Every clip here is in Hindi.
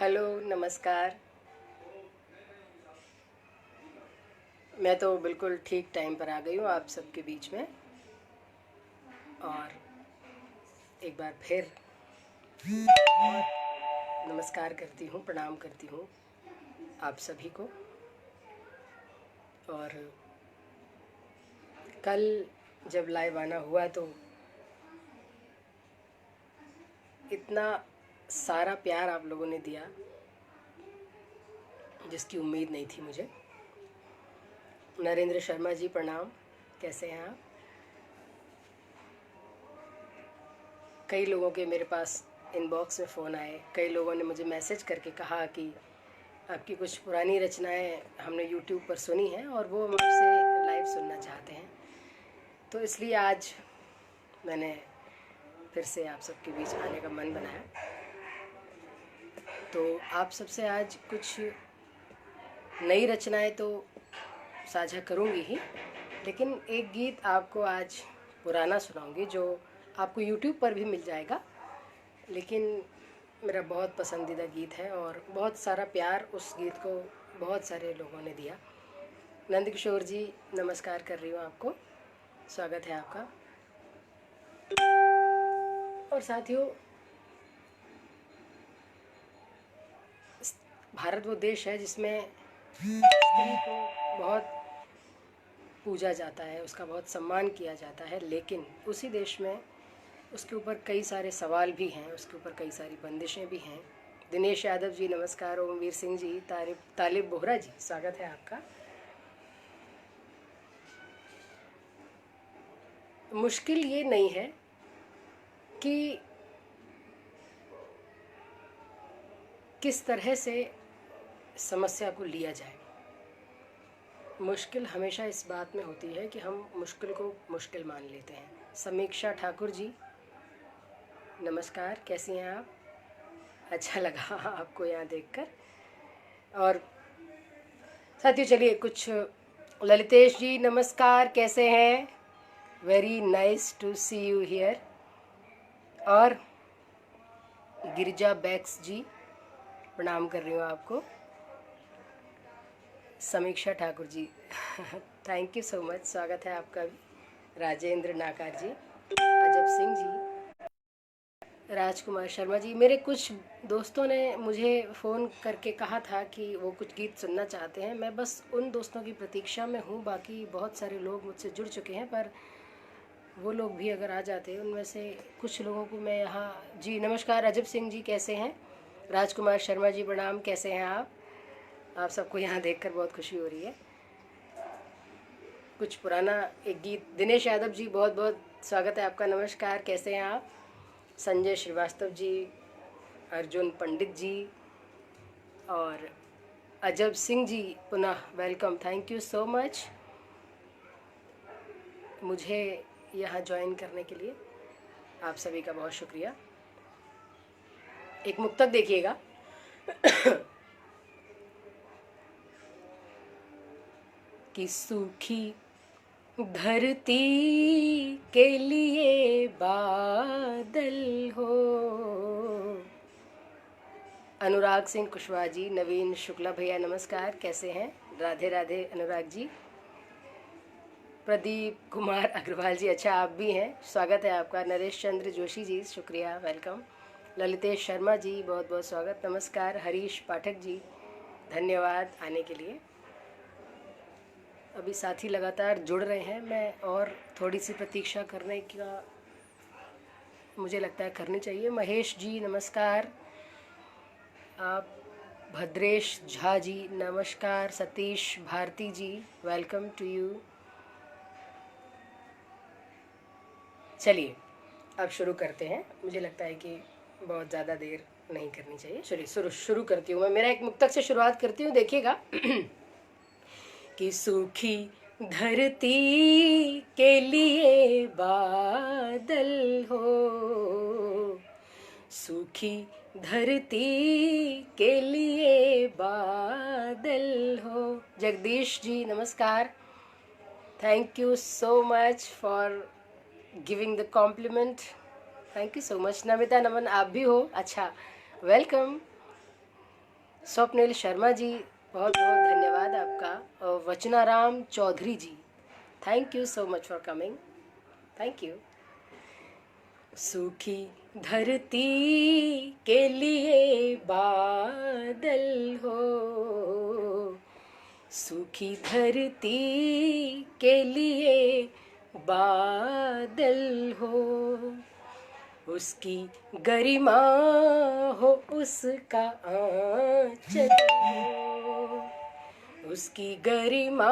हेलो, नमस्कार। मैं तो बिल्कुल ठीक टाइम पर आ गई हूँ आप सबके बीच में। और एक बार फिर नमस्कार करती हूँ, प्रणाम करती हूँ आप सभी को। और कल जब लाइव आना हुआ तो इतना सारा प्यार आप लोगों ने दिया जिसकी उम्मीद नहीं थी मुझे। नरेंद्र शर्मा जी प्रणाम, कैसे हैं आप? कई लोगों के मेरे पास इनबॉक्स में फ़ोन आए, कई लोगों ने मुझे मैसेज करके कहा कि आपकी कुछ पुरानी रचनाएं हमने यूट्यूब पर सुनी हैं और वो हम आपसे लाइव सुनना चाहते हैं। तो इसलिए आज मैंने फिर से आप सबके बीच आने का मन बनाया। तो आप सबसे आज कुछ नई रचनाएं तो साझा करूंगी ही, लेकिन एक गीत आपको आज पुराना सुनाऊंगी जो आपको यूट्यूब पर भी मिल जाएगा, लेकिन मेरा बहुत पसंदीदा गीत है और बहुत सारा प्यार उस गीत को बहुत सारे लोगों ने दिया। नंद किशोर जी, नमस्कार कर रही हूँ आपको, स्वागत है आपका। और साथियों, भारत वो देश है जिसमें स्त्री को बहुत पूजा जाता है, उसका बहुत सम्मान किया जाता है, लेकिन उसी देश में उसके ऊपर कई सारे सवाल भी हैं, उसके ऊपर कई सारी बंदिशें भी हैं। दिनेश यादव जी नमस्कार, ओमवीर सिंह जी, तालिब बोहरा जी, स्वागत है आपका। मुश्किल ये नहीं है कि किस तरह से समस्या को लिया जाए। मुश्किल हमेशा इस बात में होती है कि हम मुश्किल को मुश्किल मान लेते हैं। समीक्षा ठाकुर जी नमस्कार, कैसी हैं आप? अच्छा लगा आपको यहाँ देखकर। और साथियों चलिए कुछ, ललितेश जी नमस्कार, कैसे हैं? Very nice to see you here. और गिरिजा बैक्स जी प्रणाम कर रही हूँ आपको। समीक्षा Thakur ji thank you so much, स्वागत है आपका भी। राजेंद्र नाकार जी, अजब सिंह जी, राजकुमार शर्मा जी। मेरे कुछ दोस्तों ने मुझे फ़ोन करके कहा था कि वो कुछ गीत सुनना चाहते हैं। मैं बस उन दोस्तों की प्रतीक्षा में हूँ, बाकी बहुत सारे लोग मुझसे जुड़ चुके हैं, पर वो लोग भी अगर आ जाते उनमें से कुछ लोगों को मैं यहाँ। जी नमस्कार अजब सिंह जी, कैसे हैं? राजकुमार शर्मा जी प्रणाम, कैसे हैं आप सबको यहाँ देखकर बहुत खुशी हो रही है। कुछ पुराना एक गीत, दिनेश यादव जी बहुत बहुत स्वागत है आपका, नमस्कार, कैसे हैं आप? संजय श्रीवास्तव जी, अर्जुन पंडित जी और अजब सिंह जी पुनः welcome, thank you so much मुझे यहाँ ज्वाइन करने के लिए। आप सभी का बहुत शुक्रिया। एक मुक्तक देखिएगा कि सूखी धरती के लिए बादल हो। अनुराग सिंह कुशवाहा जी, नवीन शुक्ला भैया नमस्कार, कैसे हैं? राधे राधे अनुराग जी। प्रदीप कुमार अग्रवाल जी, अच्छा आप भी हैं, स्वागत है आपका। नरेश चंद्र जोशी जी, शुक्रिया, वेलकम। ललितेश शर्मा जी बहुत बहुत स्वागत, नमस्कार। हरीश पाठक जी, धन्यवाद आने के लिए। अभी साथी लगातार जुड़ रहे हैं, मैं और थोड़ी सी प्रतीक्षा करने का मुझे लगता है करनी चाहिए। महेश जी नमस्कार, आप। भद्रेश झा जी नमस्कार, सतीश भारती जी वेलकम टू यू। चलिए अब शुरू करते हैं, मुझे लगता है कि बहुत ज़्यादा देर नहीं करनी चाहिए। चलिए शुरू करती हूँ मैं, मेरा एक मुक्तक से शुरुआत करती हूँ, देखिएगा कि सूखी धरती के लिए बादल हो, सूखी धरती के लिए बादल हो। जगदीश जी नमस्कार, thank you so much for giving the compliment, thank you so much. Namita नमन आप भी हो, अच्छा वेलकम। स्वप्निल शर्मा जी, बहुत बहुत धन्यवाद आपका। और Vachnaram Chaudhary ji, thank you so much for coming, thank you. सूखी धरती के लिए बादल हो, सूखी धरती के लिए बादल हो, उसकी गरिमा हो उसका आंचल हो, उसकी गरिमा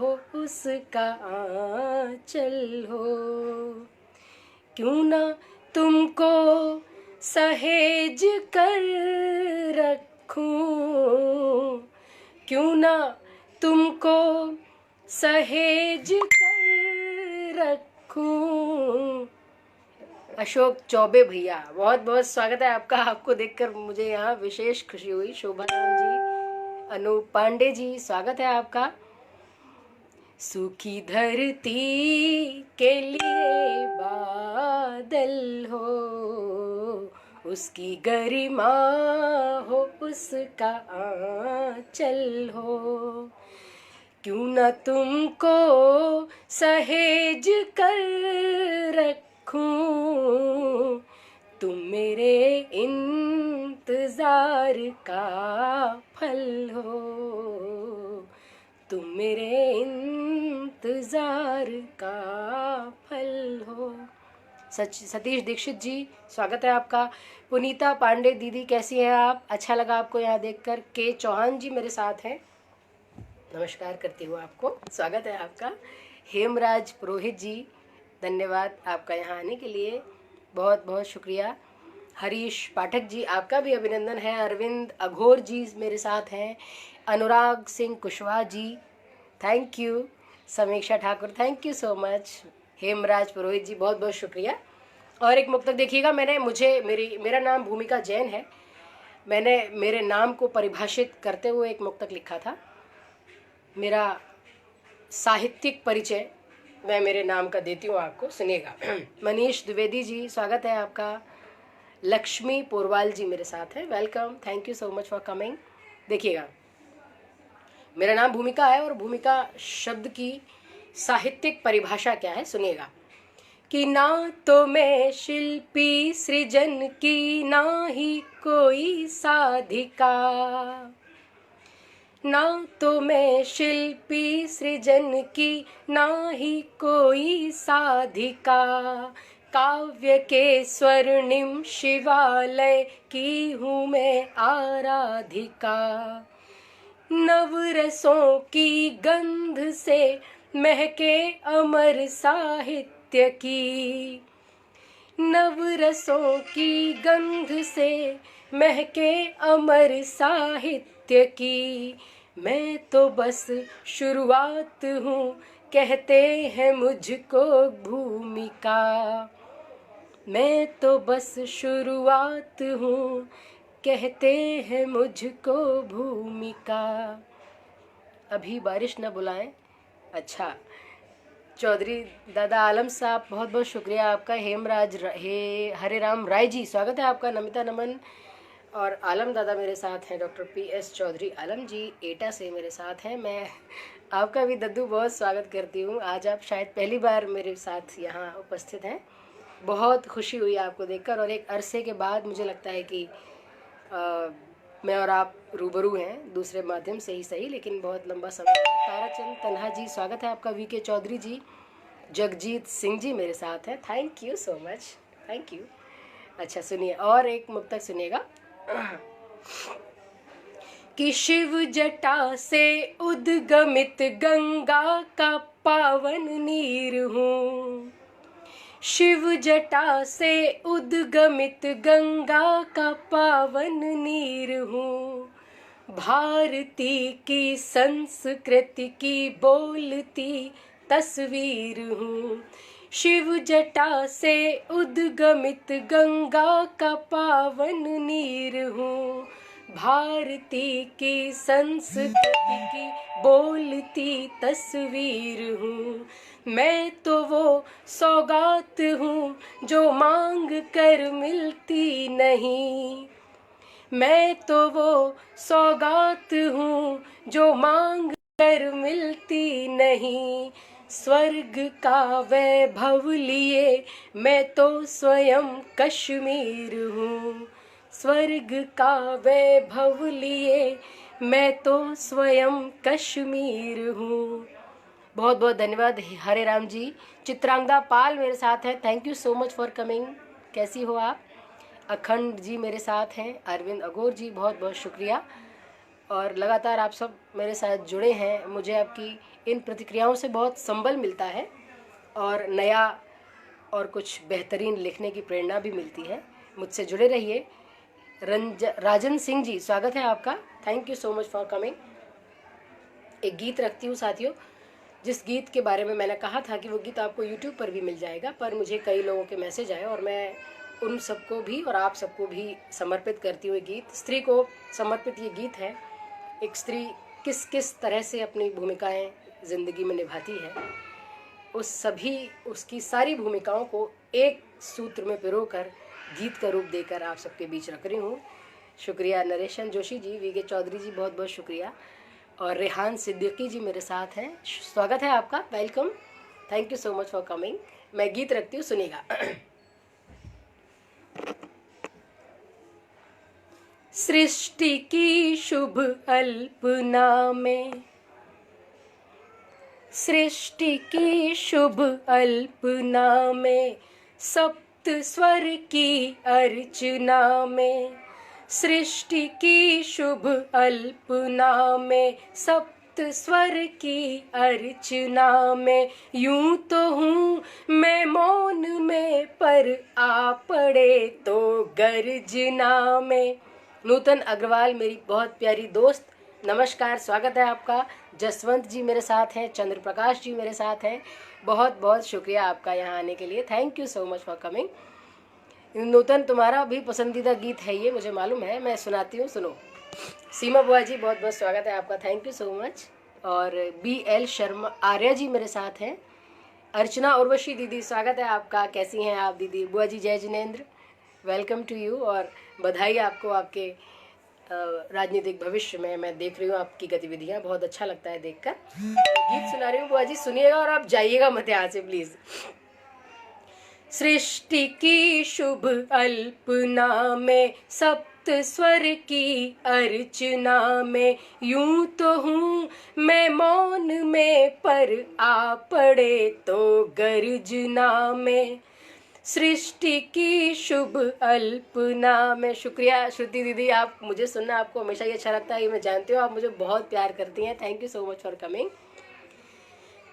हो उसका आंचल हो। क्यों ना तुमको सहेज कर रखूं, क्यों ना तुमको सहेज कर रखूं। अशोक चौबे भैया, बहुत बहुत स्वागत है आपका। आपको देखकर मुझे यहाँ विशेष खुशी हुई। शोभा राम जी, अनूप पांडे जी, स्वागत है आपका। सूखी धरती के लिए बादल हो, उसकी गरिमा हो उसका आंचल हो। क्यों न तुमको सहेज कर रखूं, तुम मेरे इंतजार का फल हो, तुम मेरे इंतजार का फल हो। सतीश दीक्षित जी, स्वागत है आपका। पुनीता पांडे दीदी, कैसी हैं आप? अच्छा लगा आपको यहाँ देखकर। के चौहान जी मेरे साथ हैं, नमस्कार करती हूँ आपको, स्वागत है आपका। हेमराज पुरोहित जी, धन्यवाद आपका यहाँ आने के लिए, बहुत बहुत शुक्रिया। हरीश पाठक जी, आपका भी अभिनंदन है। अरविंद अघोर जी मेरे साथ हैं। Anurag Singh Kushwaha ji, thank you. Sameeksha Thakur, thank you so much. Hemraj Purohit ji, बहुत बहुत शुक्रिया। और एक मुक्तक देखिएगा, मेरा नाम भूमिका जैन है। मैंने मेरे नाम को परिभाषित करते हुए एक मुक्तक लिखा था। मेरा साहित्यिक परिचय मैं मेरे नाम का देती हूँ आपको, सुनिएगा। मनीष द्विवेदी जी, स्वागत है आपका। लक्ष्मी पोरवाल जी मेरे साथ हैं, welcome, thank you so much for coming. देखिएगा, मेरा नाम भूमिका है और भूमिका शब्द की साहित्यिक परिभाषा क्या है, सुनिएगा। कि ना तो मैं शिल्पी सृजन की, ना ही कोई साधिका, ना तो मैं शिल्पी सृजन की, ना ही कोई साधिका, काव्य के स्वर्णिम शिवालय की हूँ मैं आराधिका। नवरसों की गंध से महके अमर साहित्य की, नवरसों की गंध से महके अमर साहित्य की। मैं तो बस शुरुआत हूँ, कहते हैं मुझको भूमिका, मैं तो बस शुरुआत हूँ, कहते हैं मुझको भूमिका। अभी बारिश न बुलाएं, अच्छा। चौधरी दादा आलम साहब, बहुत बहुत शुक्रिया आपका। हरे राम राय जी, स्वागत है आपका। नमिता नमन और आलम दादा मेरे साथ हैं। डॉक्टर PS चौधरी आलम जी एटा से मेरे साथ हैं। मैं आपका भी दद्दू बहुत स्वागत करती हूँ। आज आप शायद पहली बार मेरे साथ यहाँ उपस्थित हैं। बहुत खुशी हुई आपको देखकर, और एक अरसे के बाद मुझे लगता है कि मैं और आप रूबरू हैं, दूसरे माध्यम से ही सही, लेकिन बहुत लंबा समय। ताराचंद तन्हा जी, स्वागत है आपका। VK चौधरी जी, जगजीत सिंह जी मेरे साथ हैं, thank you so much, thank you. अच्छा सुनिए, और एक मुक्तक सुनिएगा। कि शिव जटा से उद्गमित गंगा का पावन नीर हूँ, शिव जटा से उद्गमित गंगा का पावन नीर हूँ, भारती की संस्कृति की बोलती तस्वीर हूँ। शिव जटा से उद्गमित गंगा का पावन नीर हूँ, भारती की संस्कृति की बोलती तस्वीर हूँ। मैं तो वो सौगात हूँ जो मांग कर मिलती नहीं, मैं तो वो सौगात हूँ जो मांग कर मिलती नहीं। स्वर्ग का वैभव लिए मैं तो स्वयं कश्मीर हूँ। स्वर्ग का वैभव लिए मैं तो स्वयं कश्मीर हूँ। बहुत बहुत धन्यवाद हरे राम जी। चित्रांगदा पाल मेरे साथ है, thank you so much for coming. कैसी हो आप? अखंड जी मेरे साथ हैं, अरविंद अगोर जी बहुत बहुत शुक्रिया। और लगातार आप सब मेरे साथ जुड़े हैं, मुझे आपकी इन प्रतिक्रियाओं से बहुत संबल मिलता है और नया और कुछ बेहतरीन लिखने की प्रेरणा भी मिलती है। मुझसे जुड़े रहिए। राजन सिंह जी स्वागत है आपका, thank you so much for coming. एक गीत रखती हूँ साथियों, जिस गीत के बारे में मैंने कहा था कि वो गीत आपको यूट्यूब पर भी मिल जाएगा, पर मुझे कई लोगों के मैसेज आए और मैं उन सबको भी और आप सबको भी समर्पित करती हुई गीत, स्त्री को समर्पित ये गीत है। एक स्त्री किस किस तरह से अपनी भूमिकाएं ज़िंदगी में निभाती है, उसकी सारी भूमिकाओं को एक सूत्र में पिरोकर गीत का रूप देकर आप सबके बीच रख रही हूँ। शुक्रिया नरेशन जोशी जी, वीके चौधरी जी बहुत बहुत शुक्रिया, और रेहान सिद्दीकी जी मेरे साथ हैं, स्वागत है आपका, welcome, thank you so much for coming. मैं गीत रखती हूँ, सुनिएगा। सृष्टि की शुभ अल्पना में, सृष्टि की शुभ अल्पना में, सप्त स्वर की अर्चना में, सृष्टि की शुभ अल्पना में, सप्त स्वर की अर्चना में, यूं तो हूँ मैं मौन में, पर आ पड़े तो गर्जना में। नूतन अग्रवाल मेरी बहुत प्यारी दोस्त, नमस्कार, स्वागत है आपका। जसवंत जी मेरे साथ हैं, चंद्र प्रकाश जी मेरे साथ हैं, बहुत बहुत शुक्रिया आपका यहाँ आने के लिए, thank you so much for coming. Nutan तुम्हारा भी पसंदीदा गीत है ये, मुझे मालूम है, मैं सुनाती हूँ, सुनो। सीमा बुआ जी बहुत बहुत स्वागत है आपका, थैंक यू सो मच। और BL शर्मा आर्या जी मेरे साथ हैं। अर्चना उर्वशी दीदी स्वागत है आपका, कैसी हैं आप दीदी? बुआ जी जय जिनेंद्र, वेलकम टू यू, और बधाई आपको आपके राजनीतिक भविष्य में। मैं देख रही हूँ आपकी गतिविधियाँ, बहुत अच्छा लगता है देखकर। गीत सुना रही हूँ बुआ जी, सुनिएगा और आप जाइएगा मत यहाँ से प्लीज। सृष्टि की शुभ अल्पना में, सप्त स्वर की अर्चना में, यूं तो हूँ मैं मौन में, पर आ पड़े तो गर्जना में। सृष्टि की शुभ अल्पना में। शुक्रिया श्रुति दीदी, आप मुझे सुनना आपको हमेशा ही अच्छा लगता है, ये मैं जानती हूँ, आप मुझे बहुत प्यार करती हैं, thank you so much for coming.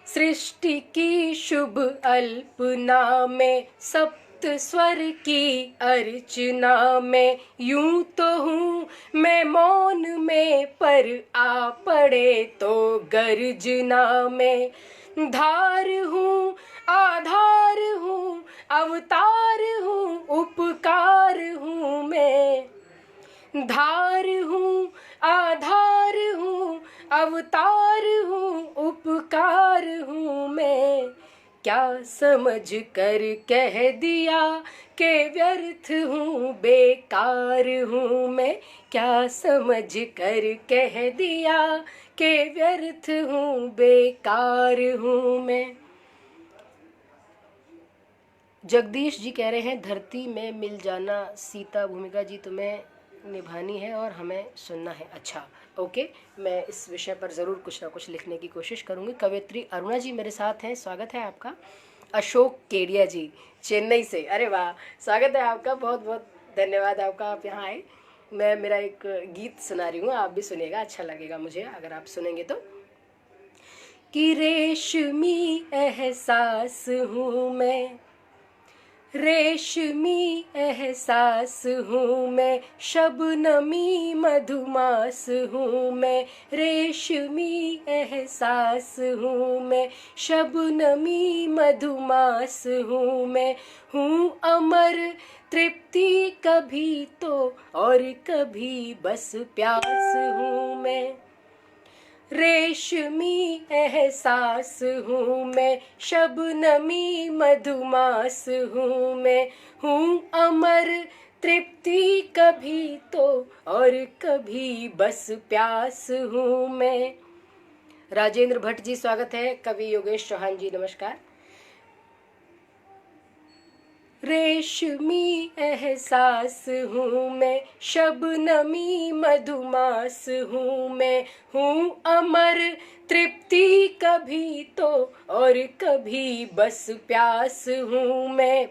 Srishti की शुभ अल्पना में, सप्त स्वर की अर्चना में, यूं तो हूँ मैं मौन में, पर आ पड़े तो गर्जना में। धार हूँ आधार हूँ, अवतार हूँ उपकार हूँ मैं। धार हूँ आधार हूँ, अवतार हूँ उपकार हूँ मैं। क्या समझ कर कह दिया कि व्यर्थ हूँ बेकार हूँ मैं। क्या समझ कर कह दिया कि व्यर्थ हूँ बेकार हूँ मैं। जगदीश जी कह रहे हैं धरती में मिल जाना सीता भूमिका जी तुम्हें निभानी है और हमें सुनना है। अच्छा ओके, मैं इस विषय पर ज़रूर कुछ ना कुछ लिखने की कोशिश करूँगी। कवयित्री अरुणा जी मेरे साथ हैं, स्वागत है आपका। अशोक केडिया जी चेन्नई से, अरे वाह, स्वागत है आपका, बहुत बहुत धन्यवाद आपका, आप यहाँ आए। मैं मेरा एक गीत सुना रही हूँ, आप भी सुनिएगा, अच्छा लगेगा मुझे अगर आप सुनेंगे तो। कि रेशमी एहसास हूँ मैं, रेशमी एहसास हूँ मैं, शबनमी मधुमास हूँ मैं। रेशमी एहसास हूँ मैं, शबनमी मधुमास हूँ मैं। हूँ अमर तृप्ति कभी तो और कभी बस प्यास हूँ मैं। रेशमी एहसास हूँ मैं, शबनमी मधुमास हूँ मैं। हूँ अमर तृप्ति कभी तो और कभी बस प्यास हूँ मैं। राजेंद्र भट्ट जी स्वागत है। कवि योगेश चौहान जी नमस्कार। रेशमी एहसास हूँ मैं, शबनमी मधुमास हूँ मैं, हूँ अमर तृप्ति कभी तो और कभी बस प्यास हूँ मैं।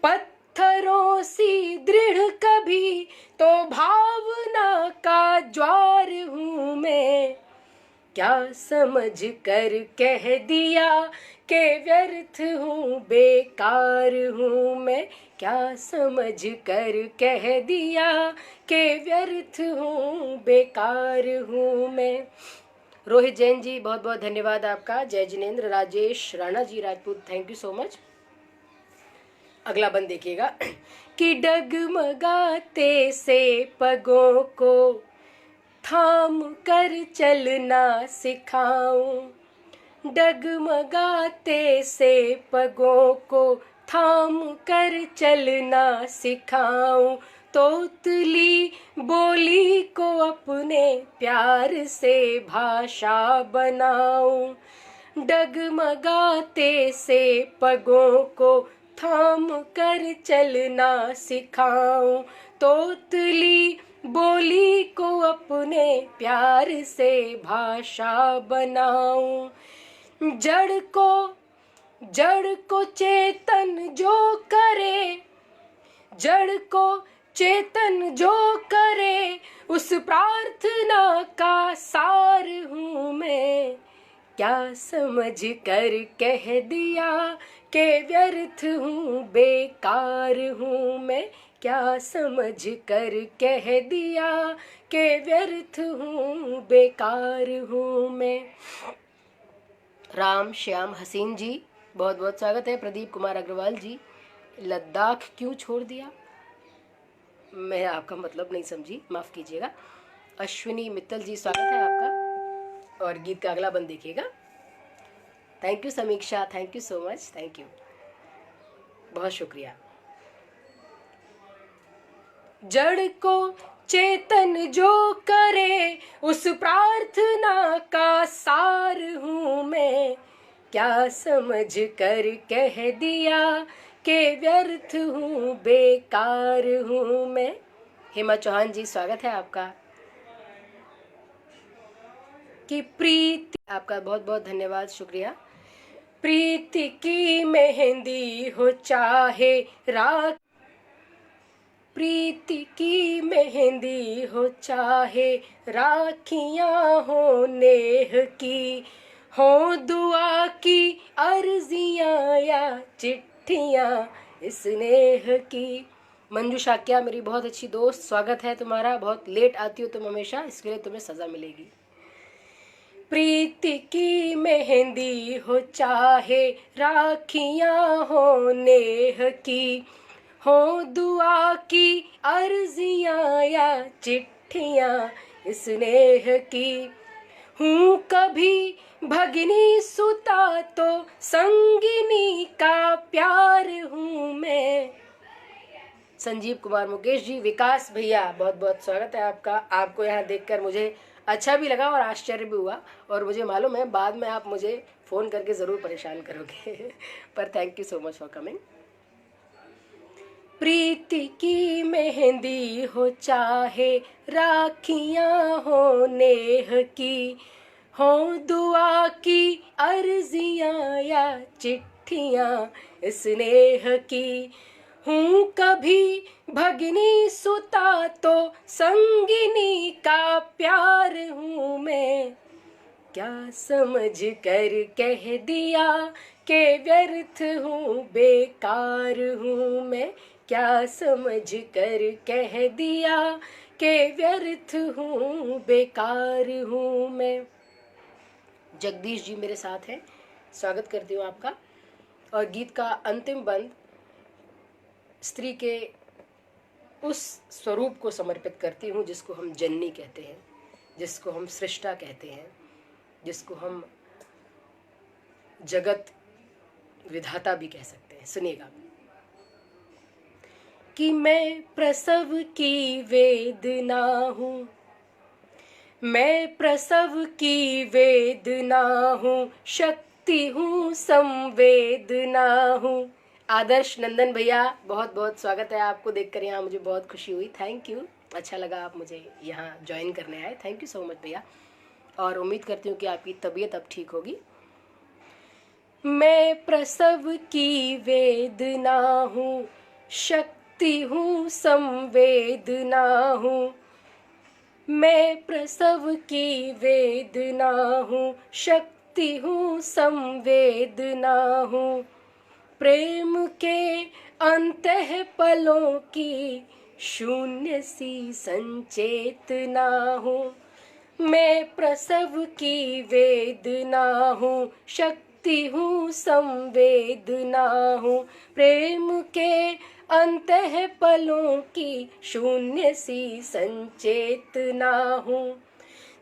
पत्थरों सी दृढ़ कभी तो भावना का ज्वार हूँ मैं। क्या समझ कर कह दिया के व्यर्थ हूँ बेकार हूँ मैं। क्या समझ कर कह दिया के व्यर्थ हूँ बेकार हूँ मैं। रोहित जैन जी बहुत बहुत धन्यवाद आपका। जय जिनेन्द्र। Rajesh Rana ji Rajput thank you so much. अगला बंद देखिएगा कि डगमगाते से पगों को थाम कर चलना सिखाऊं। डगमगाते से पगों को थाम कर चलना सिखाऊं। तोतली बोली को अपने प्यार से भाषा बनाऊं। डगमगाते से पगों को थाम कर चलना सिखाऊं। तोतली बोली को अपने प्यार से भाषा बनाऊं। जड़ को चेतन जो करे, जड़ को चेतन जो करे, उस प्रार्थना का सार हूँ मैं। क्या समझ कर कह दिया के व्यर्थ हूँ बेकार हूँ मैं। क्या समझ कर कह दिया के व्यर्थ हूँ बेकार हूँ मैं। राम श्याम हसीन जी बहुत बहुत स्वागत है। प्रदीप कुमार अग्रवाल जी लद्दाख क्यों छोड़ दिया, मैं आपका मतलब नहीं समझी, माफ़ कीजिएगा। अश्विनी मित्तल जी स्वागत है आपका। और गीत का अगला बंद देखिएगा। थैंक यू समीक्षा, thank you so much, thank you, बहुत शुक्रिया। जड़ को चेतन जो करे, उस प्रार्थना का सार हूँ मैं। क्या समझ कर कह दिया के व्यर्थ हूँ बेकार हूँ मैं। हेमा चौहान जी स्वागत है आपका। कि प्रीति, आपका बहुत बहुत धन्यवाद, शुक्रिया। प्रीति की मेहंदी हो चाहे राख, प्रीति की मेहंदी हो चाहे राखियां हो नेह की, हो दुआ की अर्जियां या चिट्ठियां स्नेह की। मंजू शाक्या मेरी बहुत अच्छी दोस्त, स्वागत है तुम्हारा। बहुत लेट आती हो तुम हमेशा, इसके लिए तुम्हें सजा मिलेगी। प्रीति की मेहंदी हो चाहे राखियां हो नेह की, हो दुआ की अर्जियां या चिट्ठियां स्नेह की। हूँ कभी भगिनी सुता तो संगिनी का प्यार हूँ मैं। संजीव कुमार मुकेश जी, विकास भैया बहुत बहुत स्वागत है आपका। आपको यहाँ देखकर मुझे अच्छा भी लगा और आश्चर्य भी हुआ, और मुझे मालूम है बाद में आप मुझे फ़ोन करके ज़रूर परेशान करोगे पर thank you so much for coming. Preeti की मेहंदी हो चाहे राखियां हो नेह की, हो दुआ की अर्जियां या चिट्ठियां स्नेह की। हूँ कभी भगिनी सुता तो संगिनी का प्यार हूँ मैं। क्या समझ कर कह दिया के व्यर्थ हूँ बेकार हूँ मैं। क्या समझ कर कह दिया के व्यर्थ हूँ बेकार हूँ मैं। जगदीश जी मेरे साथ हैं, स्वागत करती हूँ आपका। और गीत का अंतिम बंद स्त्री के उस स्वरूप को समर्पित करती हूँ जिसको हम जननी कहते हैं, जिसको हम सृष्टा कहते हैं, जिसको हम जगत विधाता भी कह सकते हैं। सुनिएगा कि मैं प्रसव की वेदना हूँ, मैं प्रसव की वेदना हूँ, शक्ति हूँ संवेदना हूँ। आदर्श नंदन भैया बहुत बहुत स्वागत है आपको, देखकर यहाँ मुझे बहुत खुशी हुई। थैंक यू, अच्छा लगा आप मुझे यहाँ ज्वाइन करने आए। थैंक यू सो मच भैया, और उम्मीद करती हूँ कि आपकी तबीयत अब ठीक होगी। मैं प्रसव की वेदना हूँ, शक्ति हूँ संवेदना हूँ, मैं प्रसव की वेदना हूँ, शक्ति हूँ संवेदना हूँ, प्रेम के अंतः पलों की शून्य सी संचेतना हूँ, मैं प्रसव की वेदना हूँ, शक्ति हूँ संवेदना हूँ, प्रेम के अंतः पलों की शून्य सी संचेतना हूँ,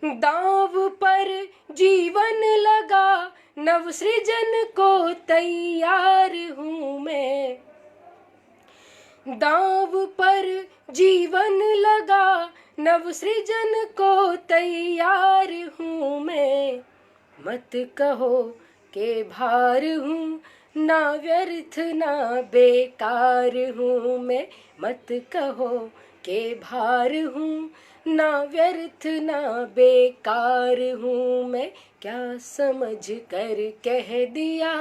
दांव पर जीवन लगा नव सृजन को तैयार हूँ मैं, दांव पर जीवन लगा नव सृजन को तैयार हूँ मैं, मत कहो के भार हूँ, ना व्यर्थ ना बेकार हूँ मैं, मत कहो के भार हूँ, ना व्यर्थ ना बेकार हूँ मैं, क्या समझ कर कह दिया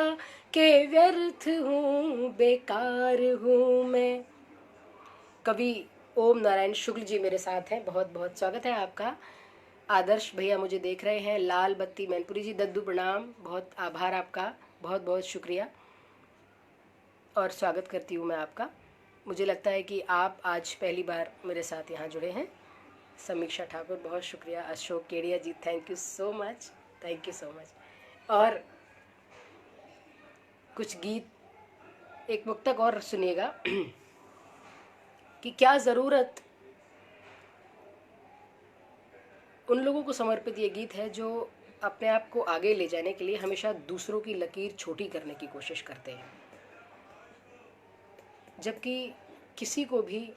के व्यर्थ हूँ बेकार हूँ मैं। कवि ओम नारायण शुक्ल जी मेरे साथ हैं, बहुत बहुत स्वागत है आपका। आदर्श भैया मुझे देख रहे हैं, लाल बत्ती मैनपुरी जी दद्दू प्रणाम, बहुत आभार आपका, बहुत बहुत शुक्रिया और स्वागत करती हूँ मैं आपका। मुझे लगता है कि आप आज पहली बार मेरे साथ यहाँ जुड़े हैं। समीक्षा ठाकुर बहुत शुक्रिया, Ashok Kedia ji thank you so much, thank you so much. और कुछ गीत, एक मुक्तक और सुनिएगा कि क्या ज़रूरत, उन लोगों को समर्पित ये गीत है जो अपने आप को आगे ले जाने के लिए हमेशा दूसरों की लकीर छोटी करने की कोशिश करते हैं, जबकि किसी को भी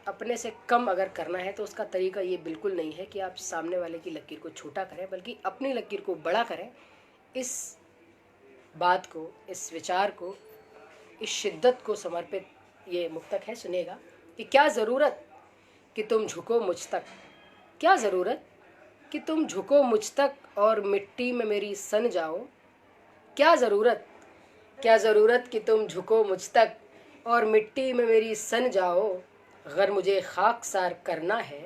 अपने से कम अगर करना है तो उसका तरीका ये बिल्कुल नहीं है कि आप सामने वाले की लकीर को छोटा करें, बल्कि अपनी लकीर को बड़ा करें। इस बात को, इस विचार को, इस शिद्दत को समर्पित ये मुक्तक है, सुनेगा कि क्या ज़रूरत कि तुम झुको मुझ तक, क्या ज़रूरत कि तुम झुको मुझ तक और मिट्टी में मेरी सन जाओ, क्या ज़रूरत, क्या ज़रूरत कि तुम झुको मुझ तक और मिट्टी में मेरी सन जाओ, अगर मुझे खाकसार करना है,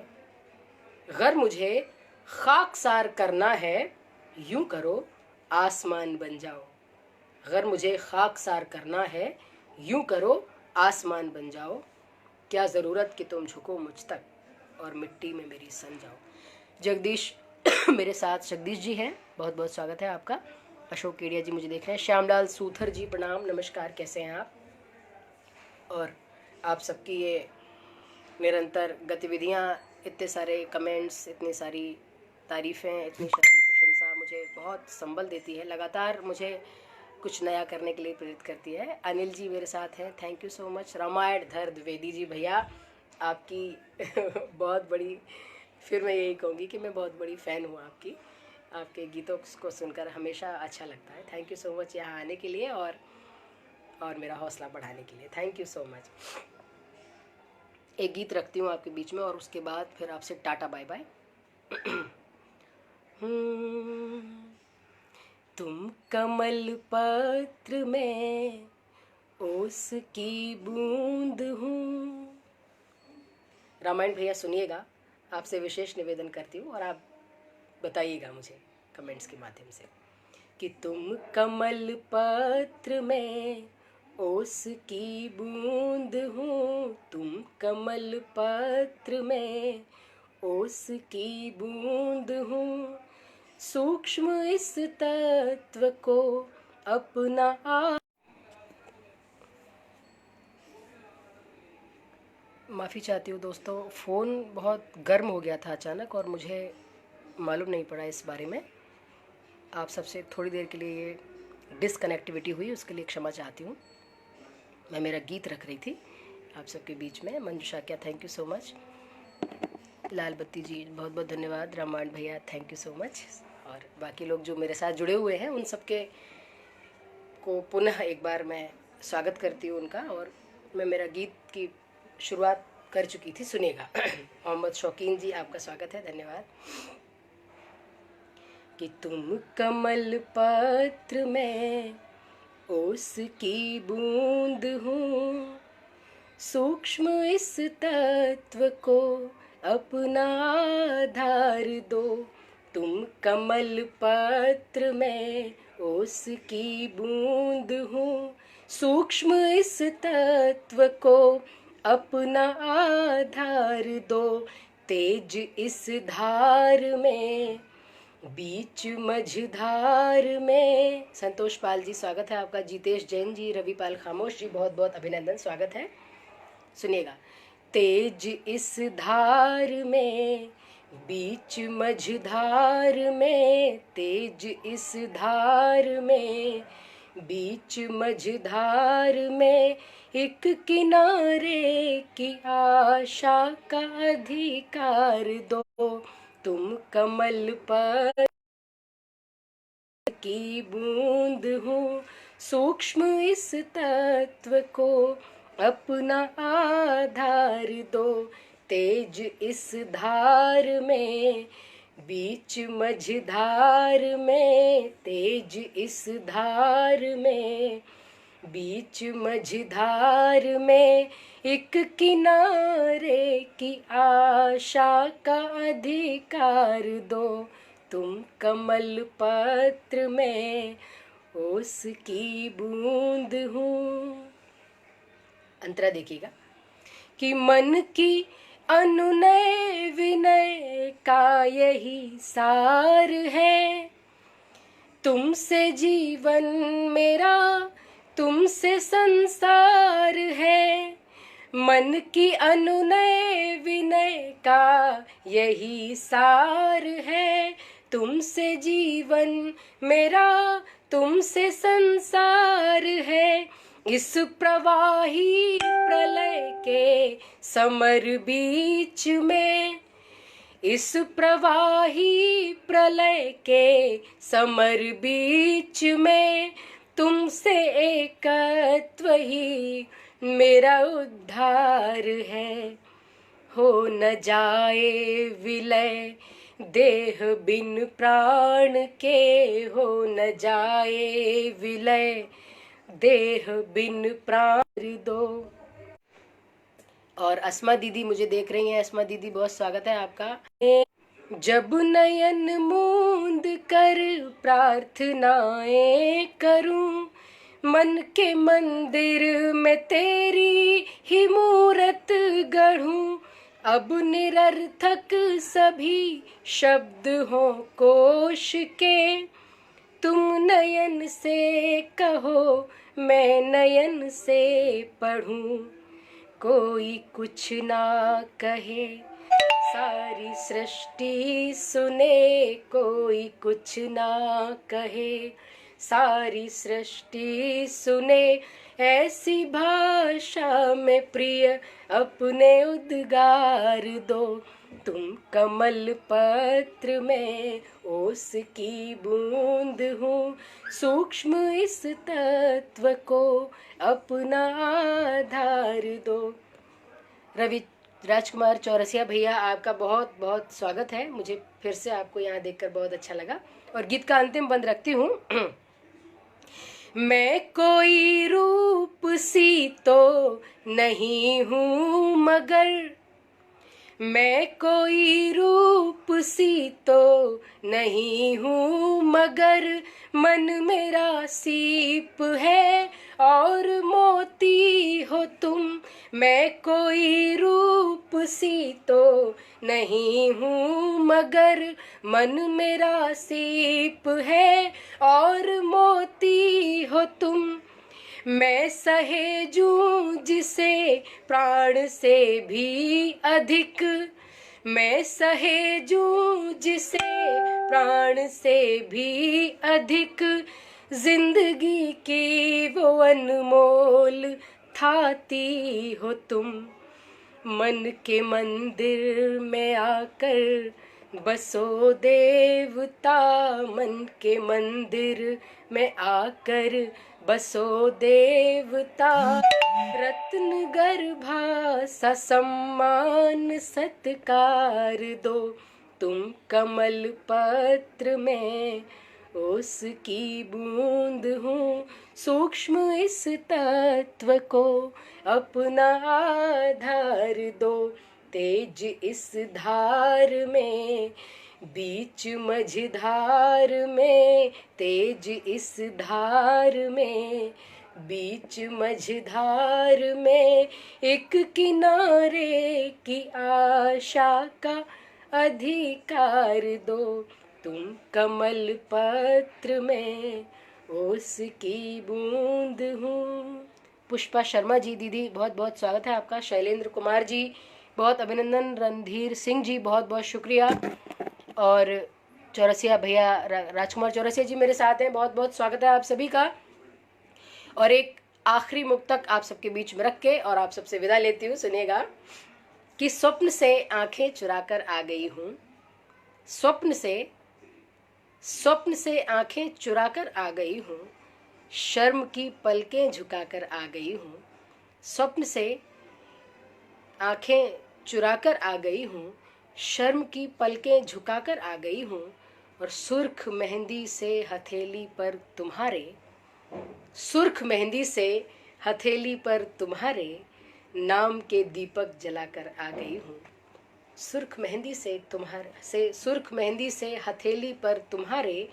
अगर मुझे खाकसार करना है, यूं करो आसमान बन जाओ, अगर मुझे खाकसार करना है, यूं करो आसमान बन जाओ, क्या ज़रूरत कि तुम झुको मुझ तक और मिट्टी में मेरी सन जाओ। जगदीश मेरे साथ जगदीश जी हैं, बहुत बहुत स्वागत है आपका। अशोक केडिया जी मुझे देख रहे हैं, श्यामलाल सूथर जी प्रणाम, नमस्कार, कैसे हैं आप। और आप सबकी ये निरंतर गतिविधियाँ, इतने सारे कमेंट्स, इतनी सारी तारीफ़ें, इतनी सारी प्रशंसा मुझे बहुत संबल देती है, लगातार मुझे कुछ नया करने के लिए प्रेरित करती है। अनिल जी मेरे साथ हैं, thank you so much. Ramayan Dhar Dwivedi जी भैया, आपकी बहुत बड़ी, फिर मैं यही कहूँगी कि मैं बहुत बड़ी फ़ैन हूँ आपकी, आपके गीतों को सुनकर हमेशा अच्छा लगता है। थैंक यू सो मच यहाँ आने के लिए और मेरा हौसला बढ़ाने के लिए, थैंक यू सो मच। एक गीत रखती हूँ आपके बीच में और उसके बाद फिर आपसे टाटा बाय बाय। तुम कमल पत्र में ओस की बूंद हूँ। रामायण भैया सुनिएगा, आपसे विशेष निवेदन करती हूँ और आप बताइएगा मुझे कमेंट्स के माध्यम से कि तुम कमल पत्र में ओस की बूंद हूँ, तुम कमल पत्र में ओस की बूंद हूँ, सूक्ष्म इस तत्व को अपना माफ़ी चाहती हूँ दोस्तों, फ़ोन बहुत गर्म हो गया था अचानक और मुझे मालूम नहीं पड़ा इस बारे में। आप सबसे थोड़ी देर के लिए ये डिसकनेक्टिविटी हुई, उसके लिए क्षमा चाहती हूँ। मैं मेरा गीत रख रही थी आप सबके बीच में। मंजुषा क्या, थैंक यू सो मच। लाल बत्ती जी बहुत बहुत धन्यवाद। रामायण भैया थैंक यू सो मच। और बाकी लोग जो मेरे साथ जुड़े हुए हैं उन सबके को पुनः एक बार मैं स्वागत करती हूँ उनका। और मैं मेरा गीत की शुरुआत कर चुकी थी, सुनिएगा। मोहम्मद शौकीन जी आपका स्वागत है, धन्यवाद। कि तुम कमल पत्र में ओस की बूंद हूँ, सूक्ष्म इस तत्व को अपना आधार दो। तुम कमल पत्र में ओस की बूंद हूँ, सूक्ष्म इस तत्व को अपना आधार दो। तेज इस धार में, बीच मझधार में। संतोष पाल जी स्वागत है आपका। जितेश जैन जी, रविपाल खामोश जी बहुत बहुत अभिनंदन, स्वागत है। सुनिएगा। तेज इस धार में, बीच मझधार में, तेज इस धार में, बीच मझधार में, एक किनारे की आशा का अधिकार दो। तुम कमल पर की बूंद हूँ, सूक्ष्म इस तत्व को अपना आधार दो। तेज इस धार में, बीच मझधार में, तेज इस धार में, बीच मझधार में, एक किनारे की आशा का अधिकार दो। तुम कमल पत्र में ओस की बूंद हूँ। अंतरा देखिएगा। कि मन की अनुनय विनय का यही सार है, तुमसे जीवन मेरा, तुमसे संसार है। मन की अनुनय विनय का यही सार है, तुमसे जीवन मेरा, तुमसे संसार है। इस प्रवाही प्रलय के समर बीच में, इस प्रवाही प्रलय के समर बीच में, तुमसे एकत्व ही मेरा उद्धार है। हो न जाए विलय देह बिन प्राण के, हो न जाए विलय देह बिन प्राण दो। और अस्मा दीदी मुझे देख रही हैं, अस्मा दीदी बहुत स्वागत है आपका। जब नयन मूंद कर प्रार्थनाएं करूं, मन के मंदिर में तेरी ही मूरत गढ़ूं। अब निरर्थक सभी शब्द हों कोश के, तुम नयन से कहो मैं नयन से पढ़ूं। कोई कुछ ना कहे सारी सृष्टि सुने, कोई कुछ ना कहे सारी सृष्टि सुने। ऐसी भाषा में प्रिय अपने उद्गार दो। तुम कमल पत्र में ओस की बूंद हूँ, सूक्ष्म इस तत्व को अपना आधार दो। रवि राजकुमार चौरसिया भैया आपका बहुत बहुत स्वागत है। मुझे फिर से आपको यहाँ देखकर बहुत अच्छा लगा। और गीत का अंतिम बंद रखती हूँ। मैं कोई रूप सी तो नहीं हूँ मगर, मैं कोई रूप सी तो नहीं हूँ मगर, मन मेरा सीप है और मोती हो तुम। मैं कोई रूप सी तो नहीं हूँ मगर, मन मेरा सीप है और मोती हो तुम। मैं सहेजूं जिसे प्राण से भी अधिक, मैं सहेजूं जिसे प्राण से भी अधिक। जिंदगी की वो अनमोल उठाती हो तुम, मन के मंदिर में आकर बसो देवता, मन के मंदिर में आकर बसो देवता। रत्न गर्भा सा सम्मान सत्कार दो, तुम कमल पत्र में उसकी बूंद हूँ। सूक्ष्म इस तत्व को अपना आधार दो, तेज इस धार में, बीच मझधार में, तेज इस धार में, बीच मझधार में, एक किनारे की आशा का अधिकार दो, तुम कमल पत्र में उसकी बूंद हूँ। पुष्पा शर्मा जी दीदी बहुत बहुत स्वागत है आपका। शैलेंद्र कुमार जी बहुत अभिनंदन। रणधीर सिंह जी बहुत बहुत शुक्रिया। और चौरसिया भैया, राजकुमार चौरसिया जी मेरे साथ हैं, बहुत बहुत स्वागत है आप सभी का। और एक आखिरी मुक्तक आप सबके बीच में रख के और आप सबसे विदा लेती हूँ, सुनिएगा कि स्वप्न से आंखें चुराकर आ गई हूँ, स्वप्न से आंखें चुराकर आ गई हूँ, शर्म की पलकें झुकाकर आ गई हूँ, स्वप्न से आंखें चुराकर आ गई हूँ, शर्म की पलकें झुकाकर आ गई हूँ, और सुर्ख मेहंदी से हथेली पर तुम्हारे, सुर्ख मेहंदी से हथेली पर तुम्हारे नाम के दीपक जलाकर आ गई हूँ, सुर्ख मेहंदी से हथेली पर तुम्हारे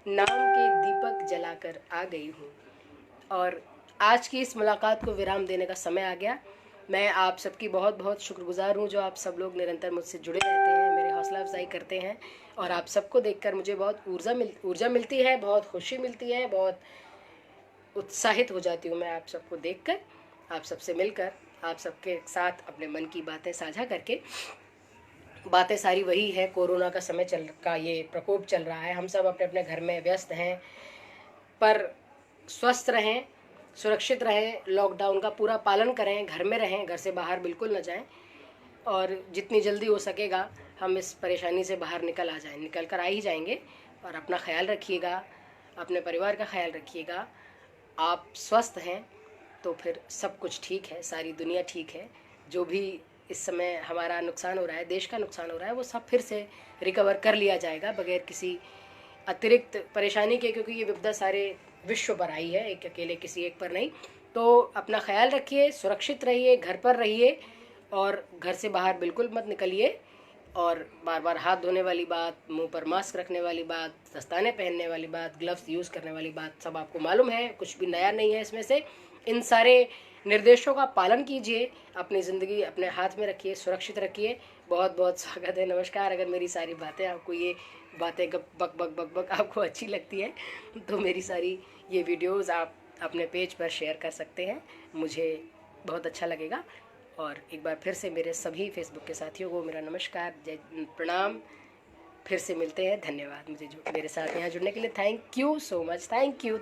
नाम के दीपक जलाकर आ गई हूँ। और आज की इस मुलाकात को विराम देने का समय आ गया। मैं आप सबकी बहुत बहुत शुक्रगुजार हूँ, जो आप सब लोग निरंतर मुझसे जुड़े रहते हैं, मेरे हौसला अफजाई करते हैं, और आप सबको देखकर मुझे बहुत ऊर्जा मिलती है, बहुत खुशी मिलती है, बहुत उत्साहित हो जाती हूँ मैं आप सबको देखकर, आप सबसे मिलकर, आप सबके साथ अपने मन की बातें साझा करके। बातें सारी वही है, कोरोना का समय ये प्रकोप चल रहा है, हम सब अपने अपने घर में व्यस्त हैं, पर स्वस्थ रहें, सुरक्षित रहें, लॉकडाउन का पूरा पालन करें, घर में रहें, घर से बाहर बिल्कुल न जाएं, और जितनी जल्दी हो सकेगा हम इस परेशानी से बाहर निकल कर आ ही जाएंगे। और अपना ख्याल रखिएगा, अपने परिवार का ख्याल रखिएगा। आप स्वस्थ हैं तो फिर सब कुछ ठीक है, सारी दुनिया ठीक है। जो भी इस समय हमारा नुकसान हो रहा है, देश का नुकसान हो रहा है, वो सब फिर से रिकवर कर लिया जाएगा बगैर किसी अतिरिक्त परेशानी के, क्योंकि ये विपदा सारे विश्व पर आई है, एक अकेले किसी एक पर नहीं। तो अपना ख्याल रखिए, सुरक्षित रहिए, घर पर रहिए, और घर से बाहर बिल्कुल मत निकलिए। और बार बार हाथ धोने वाली बात, मुंह पर मास्क रखने वाली बात, दस्ताने पहनने वाली बात, ग्लव्स यूज़ करने वाली बात, सब आपको मालूम है, कुछ भी नया नहीं है इसमें से। इन सारे निर्देशों का पालन कीजिए, अपनी ज़िंदगी अपने हाथ में रखिए, सुरक्षित रखिए। बहुत बहुत स्वागत है, नमस्कार। अगर मेरी सारी बातें आपको, ये बातें बक बक बक बक आपको अच्छी लगती है तो मेरी सारी ये वीडियोज़ आप अपने पेज पर शेयर कर सकते हैं, मुझे बहुत अच्छा लगेगा। और एक बार फिर से मेरे सभी फेसबुक के साथियों को मेरा नमस्कार, जय, प्रणाम। फिर से मिलते हैं, धन्यवाद मुझे मेरे साथ यहाँ जुड़ने के लिए। Thank you so much, thank you.